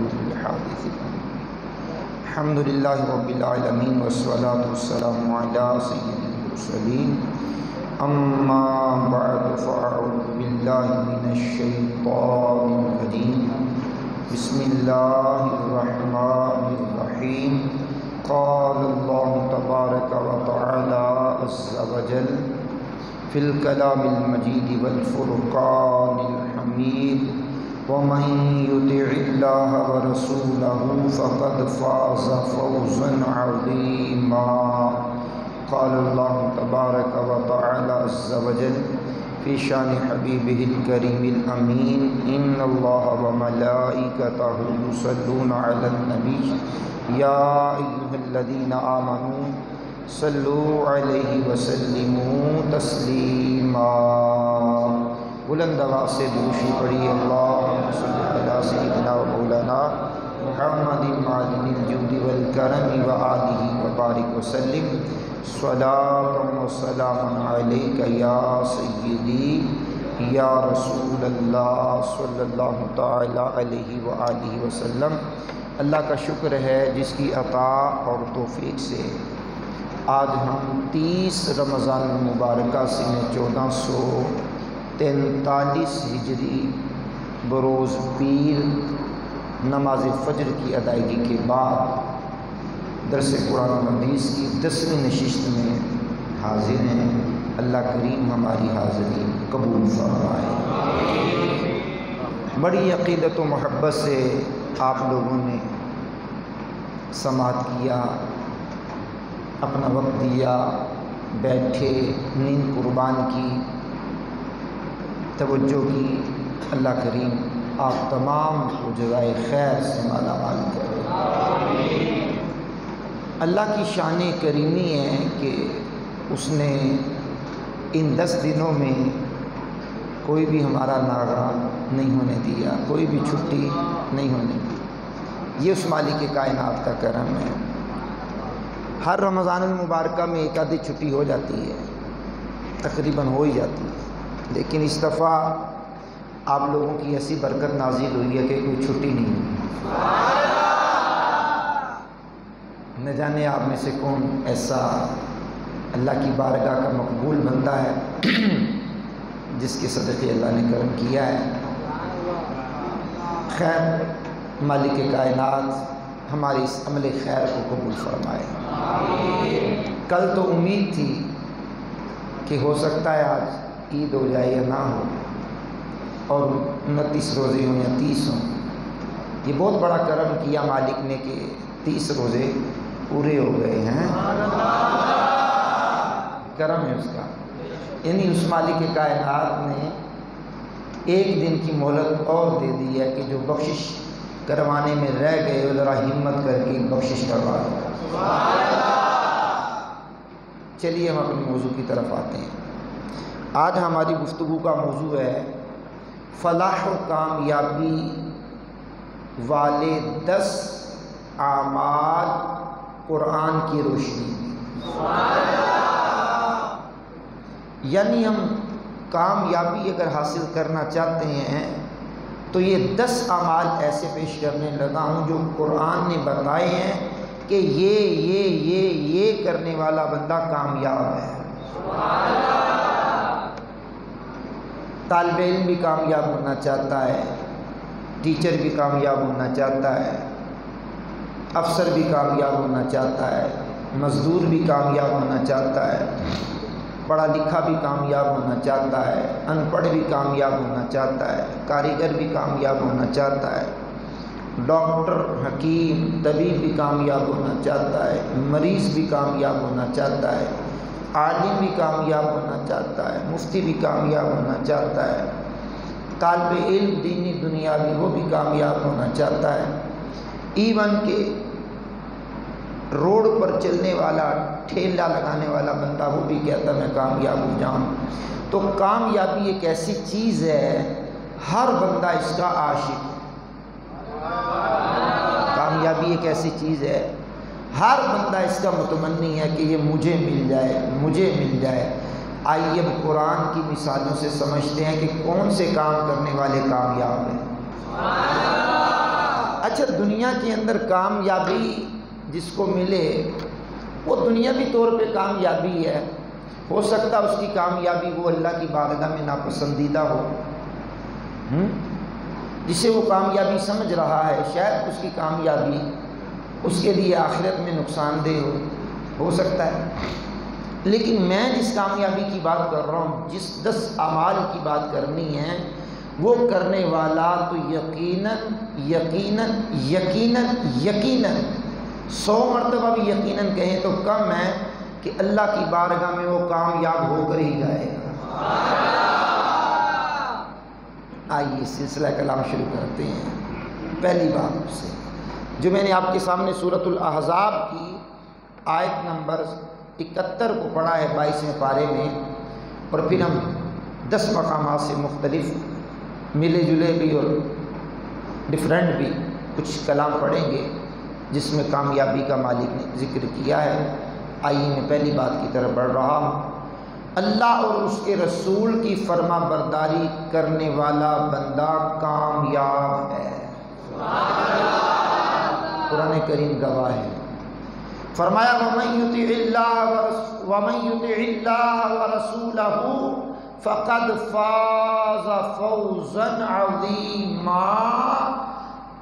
وجود الحادث الحمد للہ رب العالمین والصلاة والسلام علی سید المرسلین اما بعد فاعوذ باللہ من الشیطان الرجیم بسم اللہ الرحمن الرحیم قال اللہ تبارک و تعالی عز وجل فی الکلام المجید والفرقان الحمید ومن يطع الله ورسوله فقد فاز فوزا عظيما قال الله تبارك وتعالى عز وجل في شان حبيبه الكريم الأمين إن الله وملائكته يصلون على النبي يا أيها الذين آمنوا صلوا عليه وسلموا تسليما بلند آواز سے دوشی پڑھی اللہم صلی علی سیدنا و مولانا محمد معدن الجود والکرم و آلہ وبارک وسلم صلاۃ و سلام علیک یا سیدی یا رسول اللہ صلی اللہ تعالی علیہ وآلہ وسلم۔ اللہ کا شکر ہے جس کی عطا اور توفیق سے آج ہم 30 رمضان المبارکہ سنہ 1443 ہجری بروز پیر نماز فجر کی ادائیگی کے بعد درس قرآن و حدیث کی 10ویں نشست میں حاضر ہیں۔ اللہ کریم ہماری حاضری قبول فرمائے۔ بڑی عقیدت و محبت سے آپ لوگوں نے سماعت کیا، اپنا وقت دیا، بیٹھے، نیند قربان کی، توجہ کی۔ اللہ کریم آپ تمام کو جزائے خیر سے مالا مال کرے۔ اللہ کی شان کریمی ہے کہ اس نے ان 10 دنوں میں کوئی بھی ہمارا ناغہ نہیں ہونے دیا، کوئی بھی چھٹی نہیں ہونے دی۔ یہ اس مالک کائنات کا کرم ہے۔ ہر رمضان المبارکہ میں ایک آدھی چھٹی ہو جاتی ہے، تقریباً ہو ہی جاتی ہے، لیکن اس دفعہ آپ لوگوں کی ایسی برکت نازل ہوئی ہے کہ کوئی چھٹی نہیں ہوئی۔ نہ جانے آپ میں سے کون ایسا اللہ کی بارگاہ کا مقبول بندہ ہے جس کے صدقے اللہ نے کرم کیا ہے۔ خیر، مالک کائنات ہماری اس عمل خیر کو قبول فرمائے۔ کل تو امید تھی کہ ہو سکتا ہے آج عید ہو جائے یا نہ ہو، اور 29 روزے ہوں یا 30 ہوں۔ یہ بہت بڑا کرم کیا مالک نے کہ 30 روزے پورے ہو گئے ہیں۔ کرم ہے اس کا، یعنی اس مالک کائنات نے ایک دن کی مہلت اور دے دی ہے کہ جو بخشش کروانے میں رہ گئے وہ ذرا ہمت کر کے بخشش کروا دو۔ چلیے ہم اپنے موضوع کی طرف آتے ہیں۔ آج ہماری گفتگو کا موضوع ہے فلاح و کامیابی والے 10 اعمال قرآن کی روشنی میں۔ یعنی ہم کامیابی اگر حاصل کرنا چاہتے ہیں تو یہ 10 اعمال ایسے پیش کرنے لگا ہوں جو قرآن نے بتائے ہیں کہ یہ کرنے والا بندہ کامیاب ہے۔ طالب علم بھی کامیاب ہونا چاہتا ہے، ٹیچر بھی کامیاب ہونا چاہتا ہے، افسر بھی کامیاب ہونا چاہتا ہے، مزدور بھی کامیاب ہونا چاہتا ہے، پڑھا لکھا بھی کامیاب ہونا چاہتا ہے، ان پڑھ بھی کامیاب ہونا چاہتا ہے، کاریگر بھی کامیاب ہونا چاہتا ہے، ڈاکٹر، حکیم، طبیب بھی کامیاب ہونا چاہتا ہے، مریض بھی کامیاب ہونا چاہتا ہے، عالم بھی کامیاب ہونا چاہتا ہے، مفتی بھی کامیاب ہونا چاہتا ہے، طالب علم دینی دنیاوی وہ بھی کامیاب ہونا چاہتا ہے، ایون کہ روڈ پر چلنے والا، ٹھیلا لگانے والا بندہ وہ بھی کہتا میں کامیاب ہو جاؤں۔ تو کامیابی ایک ایسی چیز ہے، ہر بندہ اس کا عاشق ہے۔ کامیابی ایک ایسی چیز ہے، ہر بندہ اس کا متمنی ہے کہ یہ مجھے مل جائے، مجھے مل جائے۔ آئیے اب قرآن کی مثالوں سے سمجھتے ہیں کہ کون سے کام کرنے والے کامیاب ہیں۔ اچھا دنیا کے اندر کامیابی جس کو ملے وہ دنیاوی طور پہ کامیابی ہے، ہو سکتا ہے اس کی کامیابی وہ اللہ کی بارگاہ میں ناپسندیدہ ہو، جسے وہ کامیابی سمجھ رہا ہے شاید اس کی کامیابی اس کے لیے آخرت میں نقصان دہ ہو سکتا ہے، لیکن میں جس کامیابی کی بات کر رہا ہوں، جس 10 اعمال کی بات کرنی ہے، وہ کرنے والا تو یقیناً یقیناً یقیناً یقیناً 100 مرتبہ بھی یقیناً کہیں تو کم ہے کہ اللہ کی بارگاہ میں وہ کامیاب ہو کر ہی جائے گا۔ آئیے سلسلہ کلام شروع کرتے ہیں پہلی بات سے، جو میں نے آپ کے سامنے سورۃ الاحزاب کی آیت نمبر 71 کو پڑھا ہے 22ویں پارے میں، اور پھر ہم 10 مقامات سے مختلف ملے جلے بھی اور ڈفرینٹ بھی کچھ کلام پڑھیں گے جس میں کامیابی کا مالک نے ذکر کیا ہے۔ آئیے میں پہلی بات کی طرف بڑھ رہا ہوں۔ اللہ اور اس کے رسول کی فرما برداری کرنے والا بندہ کامیاب ہے۔ قرآن کریم گواہ ہے، فرمایا وَمَن يُطِعِ اللَّهَ وَرَسُولَهُ فَقَدْ فَازَ فَوْزًا عَظِيمًا،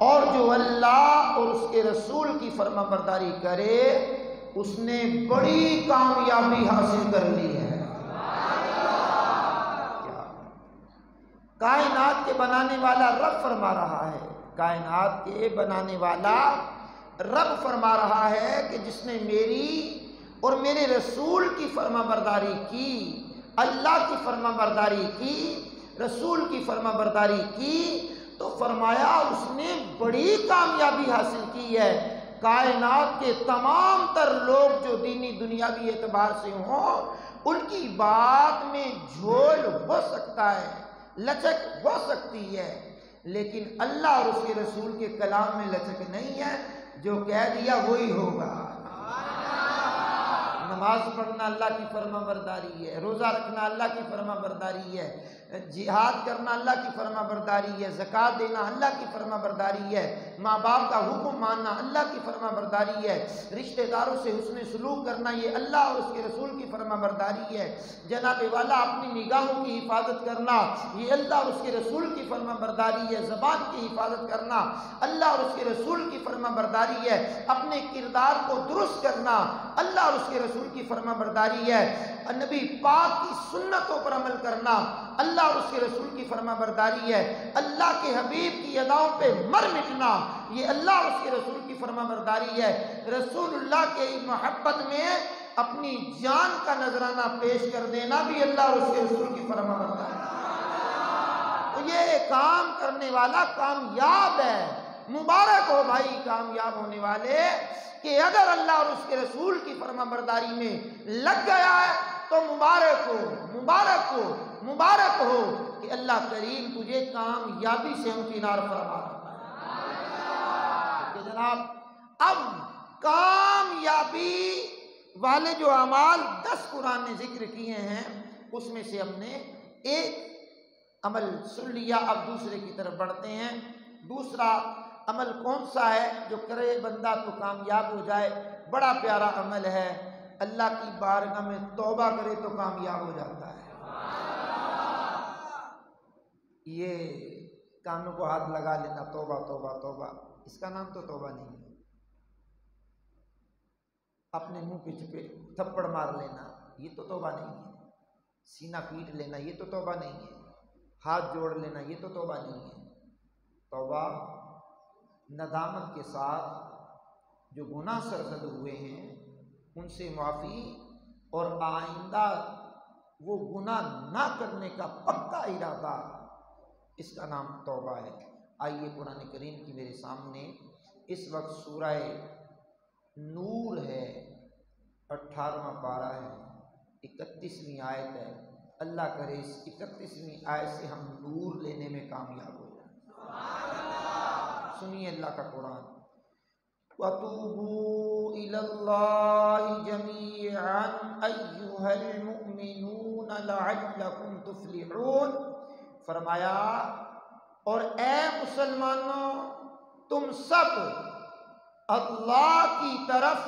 اور جو اللہ اور اس کے رسول کی فرما برداری کرے اس نے بڑی کامیابی حاصل کر لی ہے۔ کائنات کے بنانے والا رب فرما رہا ہے، کائنات کے بنانے والا رب فرما رہا ہے کہ جس نے میری اور میرے رسول کی فرما برداری کی، اللہ کی فرما برداری کی، رسول کی فرما برداری کی، تو فرمایا اس نے بڑی کامیابی حاصل کی ہے۔ کائنات کے تمام تر لوگ جو دینی دنیاوی اعتبار سے ہوں ان کی بات میں جھول ہو سکتا ہے، لچک ہو سکتی ہے، لیکن اللہ اور اس کے رسول کے کلام میں لچک نہیں ہے، جو کہہ دیا وہی ہوگا۔ نماز پڑھنا اللہ کی فرما برداری ہے، روزہ رکھنا اللہ کی فرما برداری ہے، جہاد کرنا اللہ کی فرما برداری ہے، زکوٰۃ دینا اللہ کی فرما برداری ہے، ماں باپ کا حکم ماننا اللہ کی فرما برداری ہے، رشتہ داروں سے حسن سلوک کرنا یہ اللہ اور اس کے رسول کی فرما برداری ہے، جناب والا اپنی نگاہوں کی حفاظت کرنا یہ اللہ اور اس کے رسول کی فرما برداری ہے، زبان کی حفاظت کرنا اللہ اور اس کے رسول کی فرما برداری ہے، اپنے کردار کو درست کرنا اللہ اور اس کے رسول کی فرما برداری ہے، نبی پاک کی سنتوں پر عمل کرنا اللہ اور اس کے رسول کی فرما برداری ہے، اللہ کے حبیب کی اداؤں پہ مر مٹنا یہ اللہ اور اس کے رسول کی فرما برداری ہے، رسول اللہ کے محبت میں اپنی جان کا نذرانہ پیش کر دینا بھی اللہ اور اس کے رسول کی فرما برداری ہے۔ تو یہ کام کرنے والا کامیاب ہے، مبارک ہو بھائی کامیاب ہونے والے، کہ اگر اللہ اور اس کے رسول کی فرما برداری میں لگ گیا ہے تو مبارک ہو، مبارک ہو، مبارک ہو کہ اللہ کریم تجھے کامیابی سے ہمکنار فرما کہ جناب اب کامیابی والے جو اعمال 10 قرآن نے ذکر کیے ہیں اس میں سے ہم نے ایک عمل سن لیا، اب دوسرے کی طرف بڑھتے ہیں۔ دوسرا عمل کون سا ہے جو کرے بندہ تو کامیاب ہو جائے؟ بڑا پیارا عمل ہے، اللہ کی بارگاہ میں توبہ کرے تو کامیاب ہو جاتا ہے۔ یہ کانوں کو ہاتھ لگا لینا توبہ توبہ توبہ، اس کا نام تو توبہ نہیں ہے۔ اپنے منہ پہ چھپے تھپڑ مار لینا یہ تو توبہ نہیں ہے، سینہ پیٹ لینا یہ تو توبہ نہیں ہے، ہاتھ جوڑ لینا یہ تو توبہ نہیں ہے۔ توبہ ندامت کے ساتھ جو گناہ سرزد ہوئے ہیں ان سے معافی اور آئندہ وہ گناہ نہ کرنے کا پکا ارادہ، اس کا نام توبہ ہے۔ آئیے قرآن کریم کی میرے سامنے اس وقت سورہ نور ہے، 18واں پارہ ہے، 31ویں آیت ہے۔ اللہ کرے اس 31ویں آیت سے ہم نور لینے میں کامیاب ہو جائیں۔ سنیے اللہ کا قرآن، وَتُوبُوا إِلَى اللَّهِ جَمِيعًا أَيُّهَا الْمُؤْمِنُونَ لَعَلَّكُمْ تُفْلِحُونَ۔ فرمایا اور اے مسلمانوں تم سب اللہ کی طرف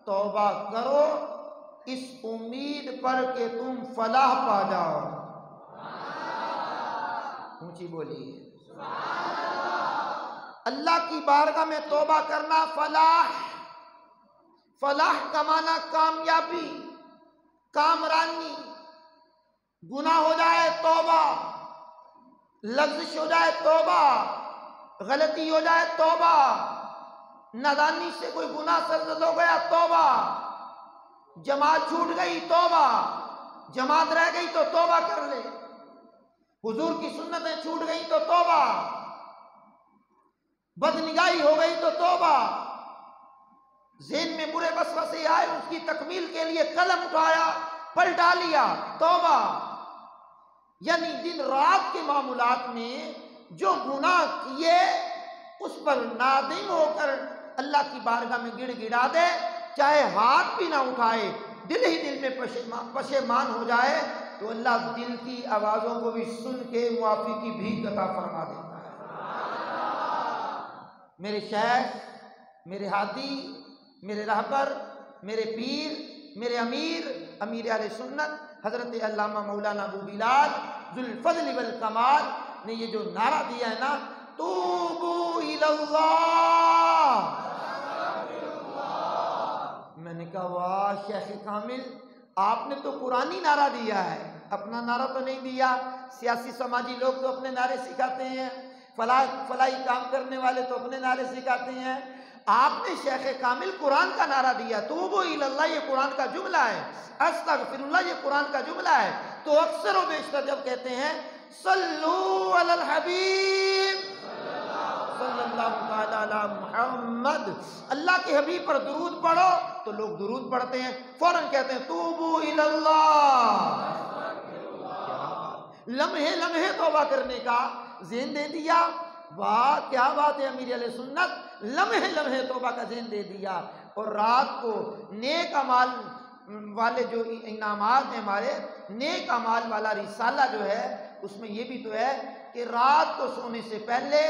توبہ کرو اس امید پر کہ تم فلاح پا جاؤ۔ اونچی بولیے اللہ کی بارگاہ میں توبہ کرنا فلاح، فلاح کا معنی کامیابی، کامرانی۔ گناہ ہو جائے توبہ، لغزش ہو جائے توبہ، غلطی ہو جائے توبہ، نادانی سے کوئی گناہ سرزد ہو گیا توبہ، جماعت چھوٹ گئی توبہ، جماعت رہ گئی تو توبہ کر لے، حضور کی سنتیں چھوٹ گئی تو توبہ، بدنگاہی ہو گئی تو توبہ، ذہن میں برے وسوسے آئے اس کی تکمیل کے لیے قلم اٹھایا پلٹا لیا توبہ۔ یعنی دن رات کے معاملات میں جو گناہ کیے اس پر نادم ہو کر اللہ کی بارگاہ میں گڑ گڑا دے، چاہے ہاتھ بھی نہ اٹھائے، دل ہی دل میں پشیمان ہو جائے تو اللہ دل کی آوازوں کو بھی سن کے معافی کی بھیک عطا فرما دیتا ہے۔ میرے شیخ، میرے ہادی، میرے رہبر، میرے پیر، میرے امیر اہل سنت حضرت علامہ مولانا ابو بلال ذو الفضل والکمال نے یہ جو نعرہ دیا ہے نا، توبوا الی اللہ، میں نے کہا واہ شیخ کامل، آپ نے تو قرآنی نعرہ دیا ہے، اپنا نعرہ تو نہیں دیا۔ سیاسی سماجی لوگ تو اپنے نعرے سکھاتے ہیں، فلاحی کام کرنے والے تو اپنے نعرے سکھاتے ہیں، آپ نے شیخ کامل قرآن کا نعرہ دیا، توبوا الی اللہ یہ قرآن کا جملہ ہے، استغفر اللہ یہ قرآن کا جملہ ہے۔ تو اکثر و بیشتر جب کہتے ہیں صلو علی الحبیب صلی اللہ تعالی علی محمد، اللہ کے حبیب پر درود پڑھو، تو لوگ درود پڑھتے ہیں، فوراً کہتے ہیں توبوا الی اللہ، لمحے لمحے توبہ کرنے کا ذہن دے دیا۔ واہ کیا بات ہے، امیر علیہ سنت لمحے لمحے توبہ کا ذہن دے دیا۔ اور رات کو نیک اعمال والے جو انعامات ہیں ہمارے، نیک اعمال والا رسالہ جو ہے اس میں یہ بھی تو ہے کہ رات کو سونے سے پہلے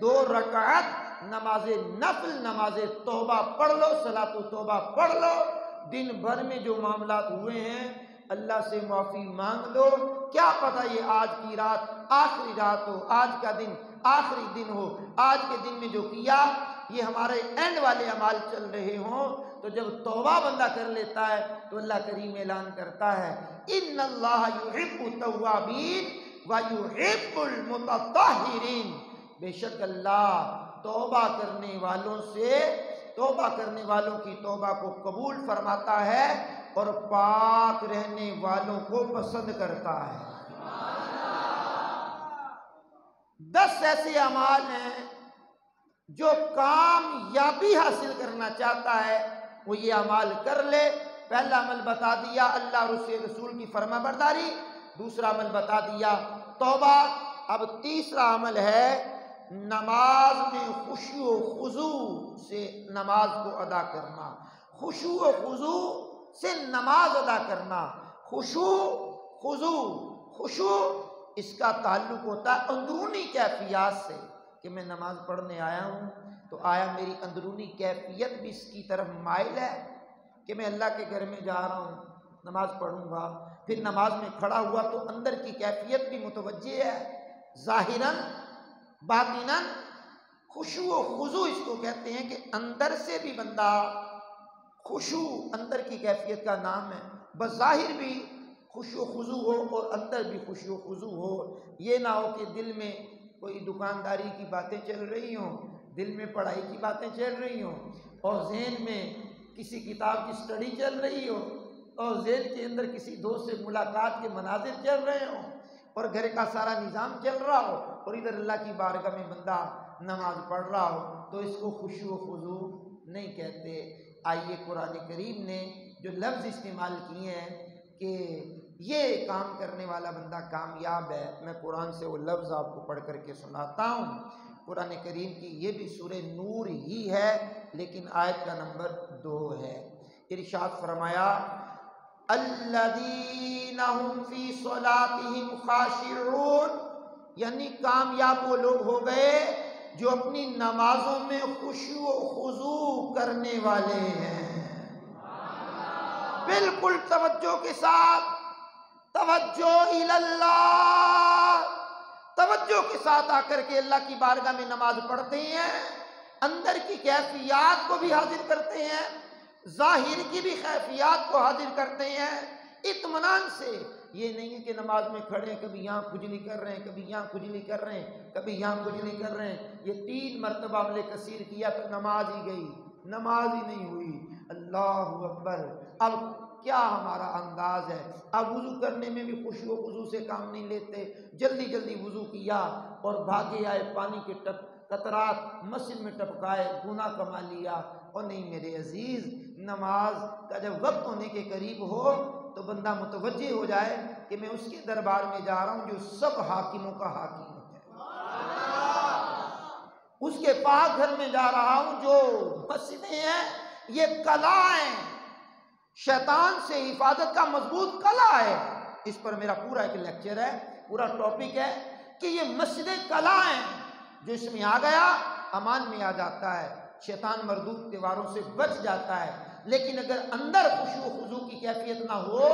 2 رکعت نماز نفل، نماز توبہ پڑھ لو، صلاۃ توبہ پڑھ لو، دن بھر میں جو معاملات ہوئے ہیں اللہ سے معافی مانگ لو، کیا پتہ یہ آج کی رات آخری رات ہو، آج کا دن آخری دن ہو، آج کے دن میں جو کیا یہ ہمارے اینڈ والے اعمال چل رہے ہوں، تو جب توبہ بندہ کر لیتا ہے تو اللہ کریم اعلان کرتا ہے ان اللہ یحب التوابین ویحب المتطہرین، بے شک اللہ توبہ کرنے والوں سے، توبہ کرنے والوں کی توبہ کو قبول فرماتا ہے اور پاک رہنے والوں کو پسند کرتا ہے۔ 10 ایسے اعمال ہیں جو کامیابی حاصل کرنا چاہتا ہے وہ یہ اعمال کر لے۔ پہلا عمل بتا دیا اللہ اور اس کے رسول کی فرما برداری، دوسرا عمل بتا دیا توبہ، اب تیسرا عمل ہے نماز میں خشوع و خضوع سے نماز کو ادا کرنا، خشوع و خضوع سے نماز ادا کرنا۔ خشوع خضوع، خشوع اس کا تعلق ہوتا ہے اندرونی کیفیات سے، کہ میں نماز پڑھنے آیا ہوں تو آیا میری اندرونی کیفیت بھی اس کی طرف مائل ہے کہ میں اللہ کے گھر میں جا رہا ہوں نماز پڑھوں گا، پھر نماز میں کھڑا ہوا تو اندر کی کیفیت بھی متوجہ ہے، ظاہراً باطناً۔ خشوع و خضوع اس کو کہتے ہیں کہ اندر سے بھی بندہ خشوع، اندر کی کیفیت کا نام ہے، بظاہر بھی خشوع و خضوع ہو اور اندر بھی خشوع و خضوع ہو۔ یہ نہ ہو کہ دل میں کوئی دکانداری کی باتیں چل رہی ہوں، دل میں پڑھائی کی باتیں چل رہی ہوں، اور ذہن میں کسی کتاب کی سٹڈی چل رہی ہو، اور ذہن کے اندر کسی دوست سے ملاقات کے مناظر چل رہے ہوں، اور گھر کا سارا نظام چل رہا ہو، اور ادھر اللہ کی بارگاہ میں بندہ نماز پڑھ رہا ہو، تو اس کو خشوع و خضوع نہیں کہتے۔ آئیے قرآن کریم نے جو لفظ استعمال کیے ہیں کہ یہ کام کرنے والا بندہ کامیاب ہے، میں قرآن سے وہ لفظ آپ کو پڑھ کر کے سناتا ہوں۔ قرآن کریم کی یہ بھی سورہ نور ہی ہے لیکن آیت کا نمبر 2 ہے۔ ارشاد فرمایا الذین هم فی صلاتهم خاشعون، یعنی کامیاب وہ لوگ ہو گئے جو اپنی نمازوں میں خشوع و خضوع کرنے والے ہیں، بالکل توجہ کے ساتھ، توجہ اللہ، توجہ کے ساتھ آ کر کے اللہ کی بارگاہ میں نماز پڑھتے ہیں، اندر کی کیفیات کو بھی حاضر کرتے ہیں، ظاہر کی بھی کیفیات کو حاضر کرتے ہیں اطمینان سے۔ یہ نہیں ہے کہ نماز میں کھڑے ہیں، کبھی یہاں کھجلی کر رہے ہیں، کبھی یہاں کھجلی کر رہے ہیں، کبھی یہاں کھجلی کر رہے ہیں۔ یہ 3 مرتبہ عمل کثیر کیا تو نماز ہی گئی، نماز ہی نہیں ہوئی۔ اللہ اکبر۔ اب کیا ہمارا انداز ہے؟ اب وضو کرنے میں بھی خشوع و خضوع سے کام نہیں لیتے، جلدی جلدی وضو کیا اور بھاگے آئے، پانی کے قطرات مسجد میں ٹپکائے، گناہ کما لیا۔ اور نہیں میرے عزیز، نماز کا جب وقت ہونے کے قریب ہو تو بندہ متوجہ ہو جائے کہ میں اس کے دربار میں جا رہا ہوں جو سب حاکموں کا حاکم ہے، اس کے پاک گھر میں جا رہا ہوں جو مسجدیں ہیں یہ قلعہ ہیں، شیطان سے حفاظت کا مضبوط قلعہ ہے۔ اس پر میرا پورا ایک لیکچر ہے، پورا ٹاپک ہے کہ یہ مسجدیں قلعہ ہیں، جو اس میں آ گیا امان میں آ جاتا ہے، شیطان مردود تیواروں سے بچ جاتا ہے۔ لیکن اگر اندر خشوع و خضوع کی کیفیت نہ ہو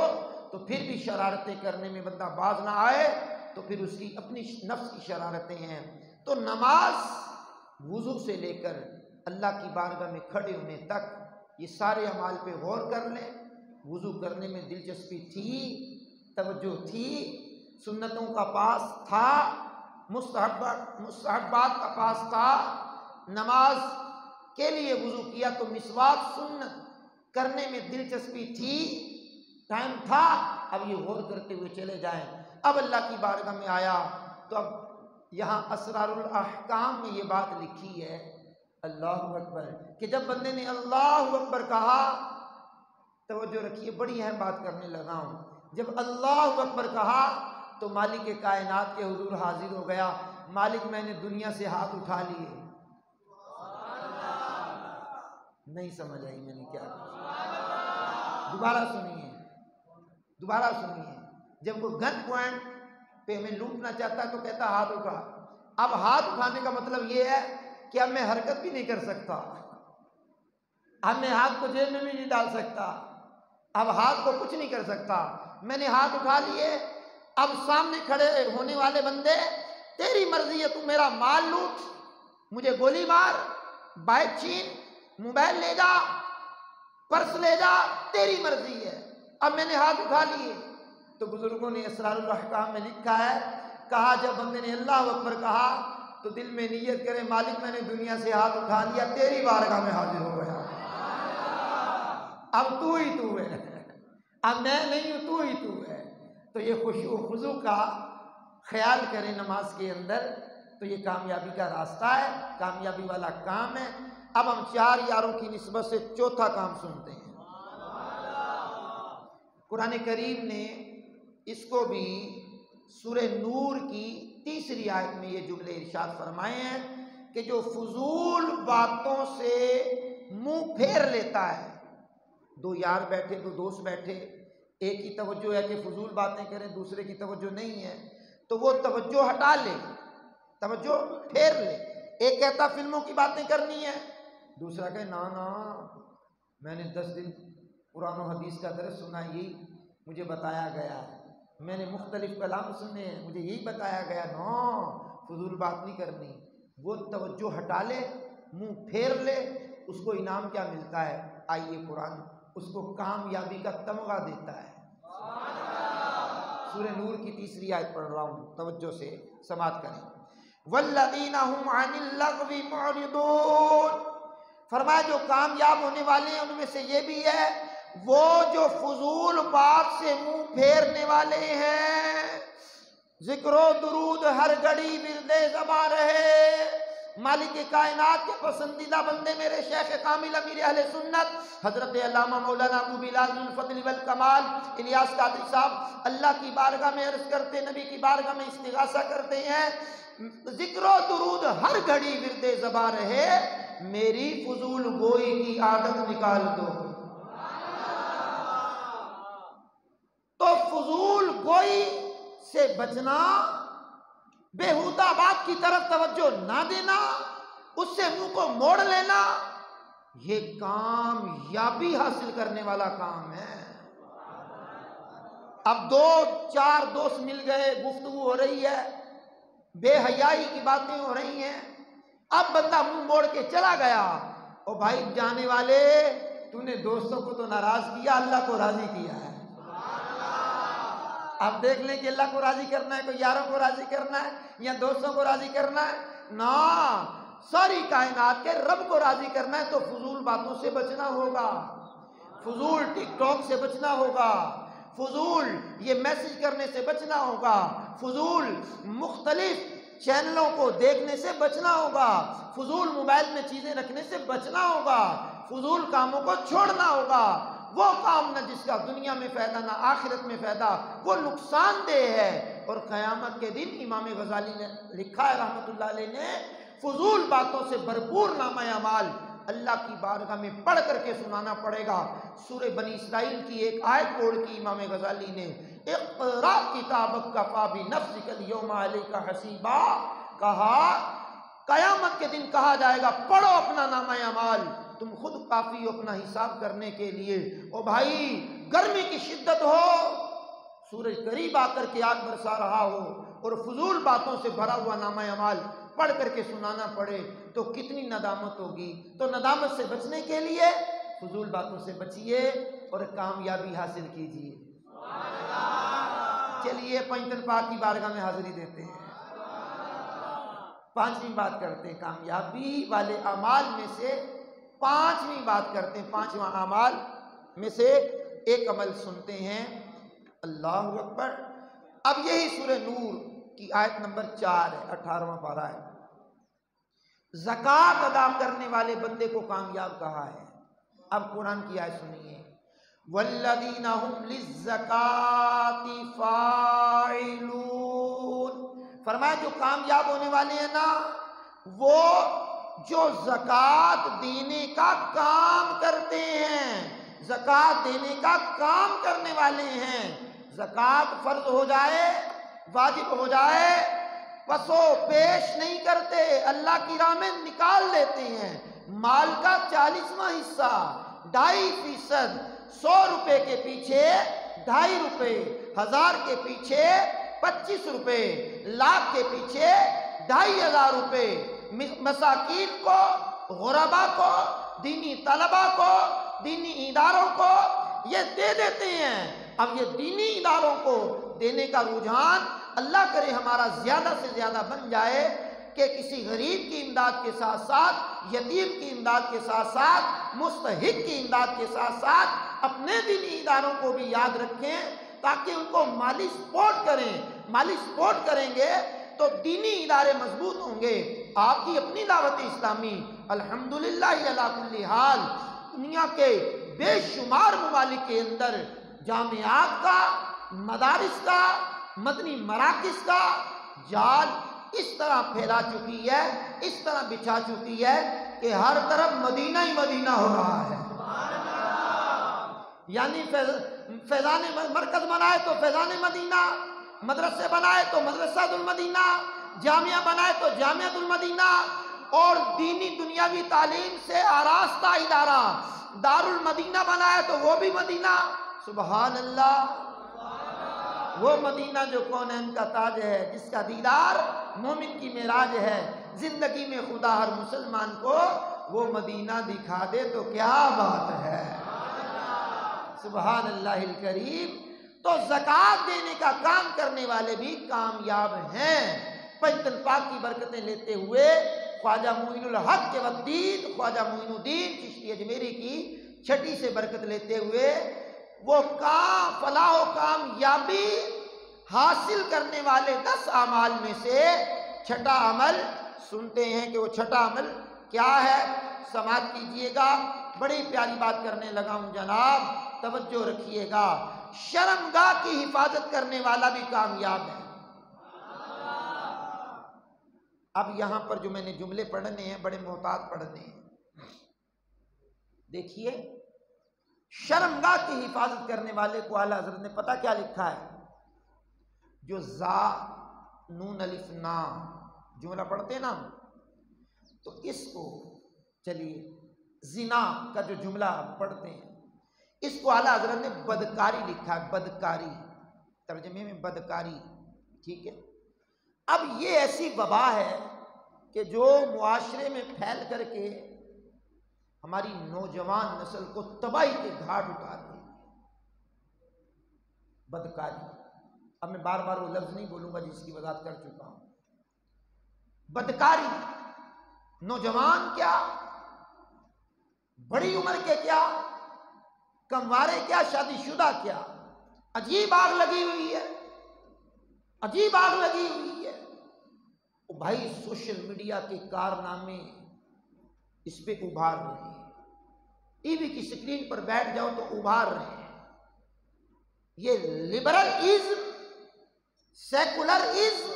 تو پھر بھی شرارتیں کرنے میں بندہ باز نہ آئے تو پھر اس کی اپنی نفس کی شرارتیں ہیں۔ تو نماز وضو سے لے کر اللہ کی بارگاہ میں کھڑے ہونے تک یہ سارے اعمال پہ غور کر لیں۔ وضو کرنے میں دلچسپی تھی، توجہ تھی، سنتوں کا پاس تھا، مستحبات کا پاس تھا، نماز کے لیے وضو کیا تو مسواک سنت کرنے میں دلچسپی تھی، ٹائم تھا۔ اب یہ غور کرتے ہوئے چلے جائیں۔ اب اللہ کی بارگاہ میں آیا تو اب یہاں اسرار الاحکام میں یہ بات لکھی ہے، اللہ اکبر، کہ جب بندے نے اللہ اکبر کہا، توجہ رکھیے بڑی اہم بات کرنے لگا ہوں، جب اللہ اکبر کہا تو مالک کائنات کے حضور حاضر ہو گیا، مالک میں نے دنیا سے ہاتھ اٹھا لیے۔ نہیں سمجھ آئی میں نے کیا کہا؟ دوبارہ سنیے۔ جب کوئی گن پوائنٹ پہ ہمیں لوٹنا چاہتا ہے تو کہتا ہاتھ اٹھا۔ اب ہاتھ اٹھانے کا مطلب یہ ہے کہ اب میں حرکت بھی نہیں کر سکتا، اب میں ہاتھ کو جیب میں بھی نہیں ڈال سکتا، اب ہاتھ کو کچھ نہیں کر سکتا، میں نے ہاتھ اٹھا لیے۔ اب سامنے کھڑے ہونے والے بندے، تیری مرضی ہے، تو میرا مال لوٹ، مجھے گولی مار، بائک چھین، موبائل لے جا، پرس لے جا، تیری مرضی ہے، اب میں نے ہاتھ اٹھا لیے۔ تو بزرگوں نے اسرار الاحکام میں لکھا ہے، کہا جب بندے نے اللہ اکبر کہا تو دل میں نیت کرے، مالک میں نے دنیا سے ہاتھ اٹھا لیا، تیری بارگاہ میں حاضر ہو گیا، اب تو ہی تو ہے، اب میں نہیں ہوں، تو ہی تو ہے۔ تو یہ خشوع و خضوع کا خیال کریں نماز کے اندر، تو یہ کامیابی کا راستہ ہے، کامیابی والا کام ہے۔ اب ہم 4 یاروں کی نسبت سے چوتھا کام سنتے ہیں۔ قرآن کریم نے اس کو بھی سورہ نور کی 3 آیت میں یہ جملے ارشاد فرمائے ہیں کہ جو فضول باتوں سے منہ پھیر لیتا ہے، 2 یار بیٹھے، 2 دوست بیٹھے، ایک کی توجہ ہے کہ فضول باتیں کریں، دوسرے کی توجہ نہیں ہے، تو وہ توجہ ہٹا لے، توجہ پھیر لے۔ ایک کہتا فلموں کی باتیں کرنی ہے، دوسرا کہے نا میں نے 10 دن قرآن و حدیث کا درس سنا، یہی مجھے بتایا گیا ہے، میں نے مختلف کلام سنے ہیں، مجھے یہی بتایا گیا، فضول بات نہیں کرنی۔ وہ توجہ ہٹا لے، منہ پھیر لے، اس کو انعام کیا ملتا ہے؟ آئیے قرآن اس کو کامیابی کا تمغہ دیتا ہے۔ سورہ نور کی 3 آیت پڑھ رہا ہوں، توجہ سے سماعت کریں۔ والذین هم عن اللغو معرضون، فرمایا جو کامیاب ہونے والے ہیں ان میں سے یہ بھی ہے وہ جو فضول بات سے منہ پھیرنے والے ہیں۔ ذکر و درود ہر گھڑی ورد زباں رہے۔ مالک کائنات کے پسندیدہ بندے میرے شیخ کامل امیر اہل سنت حضرت علامہ مولانا ابو بلال الفضل والکمال الیاس قادری صاحب اللہ کی بارگاہ میں عرض کرتے، نبی کی بارگاہ میں استغاثہ کرتے ہیں، ذکر و درود ہر گھڑی ورد زباں رہے، میری فضول گوئی کی عادت نکال دو۔ تو فضول گوئی سے بچنا، بیہودہ بات کی طرف توجہ نہ دینا، اس سے منہ کو موڑ لینا، یہ کامیابی حاصل کرنے والا کام ہے۔ اب دو چار دوست مل گئے، گفتگو ہو رہی ہے، بے حیائی کی باتیں ہو رہی ہیں، اب بندہ منہ موڑ کے چلا گیا، او بھائی جانے والے، تو نے دوستوں کو تو ناراض کیا، اللہ کو راضی کیا ہے۔ اب دیکھ لیں کہ اللہ کو راضی کرنا ہے، کوئی یاروں کو راضی کرنا ہے یا دوستوں کو راضی کرنا ہے؟ نا، ساری کائنات کے رب کو راضی کرنا ہے تو فضول باتوں سے بچنا ہوگا، فضول ٹک ٹاک سے بچنا ہوگا، فضول یہ میسج کرنے سے بچنا ہوگا، فضول مختلف چینلوں کو دیکھنے سے بچنا ہوگا، فضول موبائل میں چیزیں رکھنے سے بچنا ہوگا، فضول کاموں کو چھوڑنا ہوگا۔ وہ کام نہ جس کا دنیا میں فائدہ نہ آخرت میں فائدہ، وہ نقصان دہ ہے۔ اور قیامت کے دن امام غزالی نے لکھا ہے رحمت اللہ علیہ نے، فضول باتوں سے بھرپور نامہ اعمال اللہ کی بارگاہ میں پڑھ کر کے سنانا پڑے گا۔ سورہ بنی اسرائیل کی ایک آیت کوڑ کی امام غزالی نے، اقرا کتابک کفا بنفسک اليوم علیک حسیبا، کہا قیامت کے دن کہا جائے گا پڑھو اپنا نامہ اعمال، تم خود کافی ہو اپنا حساب کرنے کے لیے۔ او بھائی گرمی کی شدت ہو، سورج قریب آ کر کے آگ برسا رہا ہو اور فضول باتوں سے بھرا ہوا نامہ اعمال پڑھ کر کے سنانا پڑے تو کتنی ندامت ہوگی۔ تو ندامت سے بچنے کے لیے فضول باتوں سے بچیے اور کامیابی حاصل کیجیے۔ چلیے پنجتن پاک کی بارگاہ میں حاضری دیتے ہیں، پانچویں بات کرتے ہیں، کامیابی والے اعمال میں سے پانچویں بات کرتے ہیں، پانچواں اعمال میں سے ایک عمل سنتے ہیں۔ اللہ اکبر۔ اب یہی سورہ نور کی آیت نمبر 4 ہے، 18واں پارہ ہے۔ زکوٰۃ ادا کرنے والے بندے کو کامیاب کہا ہے۔ اب قرآن کی آیت سنیے، والذین هم للزکاۃ فاعلون، فرمایا جو کامیاب ہونے والے ہیں نا، وہ جو زکوٰۃ دینے کا کام کرتے ہیں، زکوٰۃ دینے کا کام کرنے والے ہیں۔ زکوٰۃ فرض ہو جائے، واجب ہو جائے، پسو پیش نہیں کرتے، اللہ کی راہ میں نکال دیتے ہیں۔ مال کا 40واں حصہ، 2.5%، 100 روپے کے پیچھے 2.5 روپے، 1000 کے پیچھے 25 روپے، لاکھ کے پیچھے 2,500 روپے، مساکین کو، غربا کو، دینی طلبہ کو، دینی اداروں کو یہ دے دیتے ہیں۔ اب یہ دینی اداروں کو دینے کا رجحان اللہ کرے ہمارا زیادہ سے زیادہ بن جائے کہ کسی غریب کی امداد کے ساتھ ساتھ، یتیم کی امداد کے ساتھ ساتھ، مستحق کی امداد کے ساتھ ساتھ اپنے دینی اداروں کو بھی یاد رکھیں تاکہ ان کو مالی سپورٹ کریں۔ مالی سپورٹ کریں گے تو دینی ادارے مضبوط ہوں گے۔ آپ کی اپنی دعوت اسلامی الحمدللہ علی کل حال دنیا کے بے شمار ممالک کے اندر جامعات کا، مدارس کا، مدنی مراکز کا جال اس طرح پھیلا چکی ہے، اس طرح بچھا چکی ہے کہ ہر طرف مدینہ ہی مدینہ ہو رہا ہے۔ یعنی فیضان مرکز بنائے تو فیضان مدینہ، مدرسے بنائے تو مدرسہ المدینہ، جامعہ بنائے تو جامعہ المدینہ، اور دینی دنیاوی تعلیم سے آراستہ ادارہ دار المدینہ بنائے تو وہ بھی مدینہ۔ سبحان اللہ، وہ مدینہ جو کونین کا تاج ہے، جس کا دیدار مومن کی معراج ہے۔ زندگی میں خدا ہر مسلمان کو وہ مدینہ دکھا دے تو کیا بات ہے۔ سبحان اللہ الکریم۔ تو زکوٰۃ دینے کا کام کرنے والے بھی کامیاب ہیں۔ پنجتن پاک کی برکتیں لیتے ہوئے خواجہ معین الحق کے وقتید خواجہ معین الدین چشتی اجمیری کی چھٹی سے برکت لیتے ہوئے وہ فلاح و کامیابی حاصل کرنے والے 10 اعمال میں سے چھٹا عمل سنتے ہیں کہ وہ چھٹا عمل کیا ہے۔ سماعت کیجئے گا، بڑی پیاری بات کرنے لگا ہوں جناب، توجہ رکھیے گا۔ شرمگاہ کی حفاظت کرنے والا بھی کامیاب ہے۔ اب یہاں پر جو میں نے جملے پڑھنے ہیں بڑے محتاط پڑھنے ہیں۔ دیکھیے، شرمگاہ کی حفاظت کرنے والے کو اعلیٰ حضرت نے پتہ کیا لکھا ہے؟ جو زا نون الف نا جملہ پڑھتے ہیں نا، تو اس کو چلیے زنا کا جو جملہ آپ پڑھتے ہیں اس کو اعلیٰ حضرت نے بدکاری لکھا ہے، بدکاری، ترجمے میں بدکاری، ٹھیک ہے۔ اب یہ ایسی وبا ہے کہ جو معاشرے میں پھیل کر کے ہماری نوجوان نسل کو تباہی کے گھاٹ اتار رہی ہے، بدکاری۔ اب میں بار بار وہ لفظ نہیں بولوں گا جس کی وضاحت کر چکا ہوں۔ بدکاری، نوجوان کیا، بڑی عمر کے کیا، کموارے کیا، شادی شدہ کیا، عجیب آگ لگی ہوئی ہے، عجیب آگ لگی ہوئی ہے۔ بھائی سوشل میڈیا کے کارنامے اس پہ ابھار رہے ہیں، ٹی وی کی سکرین پر بیٹھ جاؤ تو ابھار رہے ہیں۔ یہ لبرل ازم، سیکولر ازم،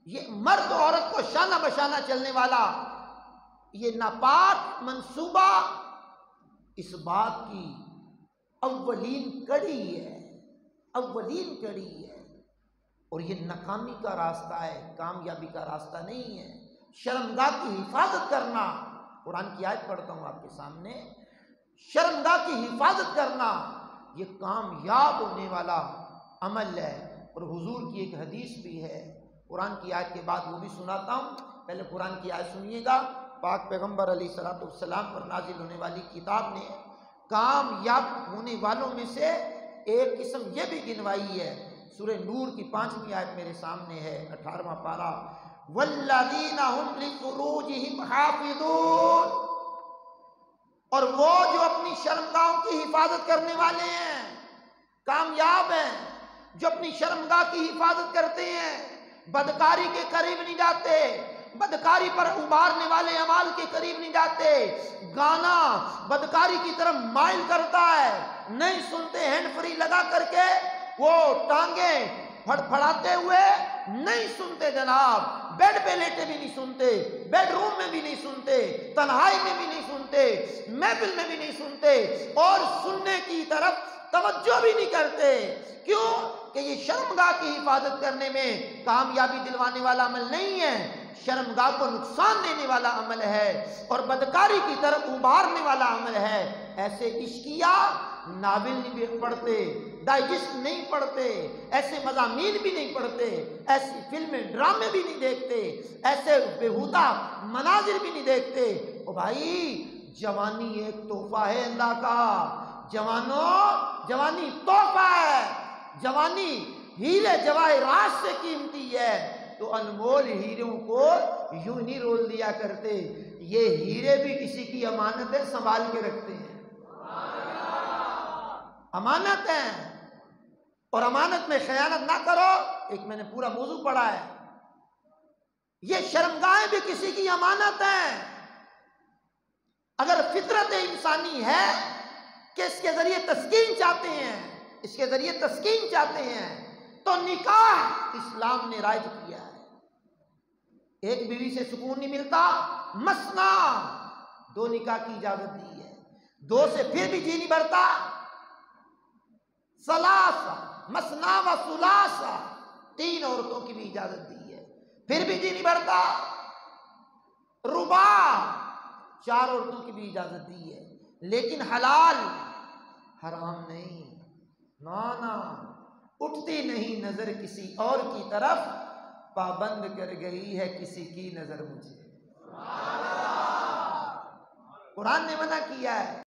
یہ مرد و عورت کو شانہ بشانہ چلنے والا یہ ناپاک منصوبہ اس بات کی اولین کڑی ہے، اولین کڑی ہے، اور یہ ناکامی کا راستہ ہے، کامیابی کا راستہ نہیں ہے۔ شرمگاہ کی حفاظت کرنا، قرآن کی آیت پڑھتا ہوں آپ کے سامنے، شرمگاہ کی حفاظت کرنا یہ کامیاب ہونے والا عمل ہے۔ اور حضور کی ایک حدیث بھی ہے، قرآن کی آیت کے بعد وہ بھی سناتا ہوں، پہلے قرآن کی آیت سنیے گا۔ پاک پیغمبر علیہ السلام پر نازل ہونے والی کتاب نے کامیاب ہونے والوں میں سے ایک قسم یہ بھی گنوائی ہے، سورہ نور کی 5ویں آیت میرے سامنے ہے، 18واں پارہ، والذین هم لفروجہم حافظون، اور وہ جو اپنی شرمگاہوں کی حفاظت کرنے والے ہیں، کامیاب ہیں، جو اپنی شرمگاہ کی حفاظت کرتے ہیں، بدکاری کے قریب نہیں جاتے، بدکاری پر ابھارنے والے اعمال کے قریب نہیں جاتے۔ گانا بدکاری کی طرف مائل کرتا ہے، نہیں سنتے، ہینڈ فری لگا کر کے وہ ٹانگیں پھڑپھڑاتے ہوئے نہیں سنتے جناب، بیڈ پہ لیٹے بھی نہیں سنتے، بیڈ روم میں بھی نہیں سنتے، تنہائی میں بھی نہیں سنتے، محفل میں بھی نہیں سنتے، اور سننے کی طرف توجہ بھی نہیں کرتے۔ کیوں کہ یہ شرمگاہ کی حفاظت کرنے میں کامیابی دلوانے والا عمل نہیں ہے، شرمگاہ کو نقصان دینے والا عمل ہے، اور بدکاری کی طرف ابھارنے والا عمل ہے۔ ایسے عشقیہ ناول نہیں پڑھتے، ڈائجسٹ نہیں پڑھتے، ایسے مضامین بھی نہیں پڑھتے، ایسی فلمیں ڈرامے بھی نہیں دیکھتے، ایسے بیہودہ مناظر بھی نہیں دیکھتے۔ او بھائی جوانی ایک تحفہ ہے اللہ کا، جوانوں جوانی تحفہ ہے، جوانی ہیرے جواہرات سے قیمتی ہے، تو انمول ہیروں کو یوں نہیں رول دیا کرتے، یہ ہیرے بھی کسی کی امانت ہے، سنبھال کے رکھتے ہیں، امانت ہے، اور امانت میں خیانت نہ کرو۔ ایک میں نے پورا موضوع پڑھا ہے، یہ شرمگاہیں بھی کسی کی امانت ہیں۔ اگر فطرت انسانی ہے کہ اس کے ذریعے تسکین چاہتے ہیں، اس کے ذریعے تسکین چاہتے ہیں، تو نکاح اسلام نے رائج کیا ہے۔ ایک بیوی سے سکون نہیں ملتا، مثنا 2 نکاح کی اجازت دی ہے، 2 سے پھر بھی جی نہیں بھرتا، ثلاثہ مثنا و ثلاثہ 3 عورتوں کی بھی اجازت دی ہے، پھر بھی جی نہیں بھرتا، رباع 4 عورتوں کی بھی اجازت دی ہے، لیکن حلال حرام نہیں، نانا اٹھتی نہیں نظر کسی اور کی طرف، پابند کر گئی ہے کسی کی نظر مجھے۔ قرآن نے منع کیا ہے۔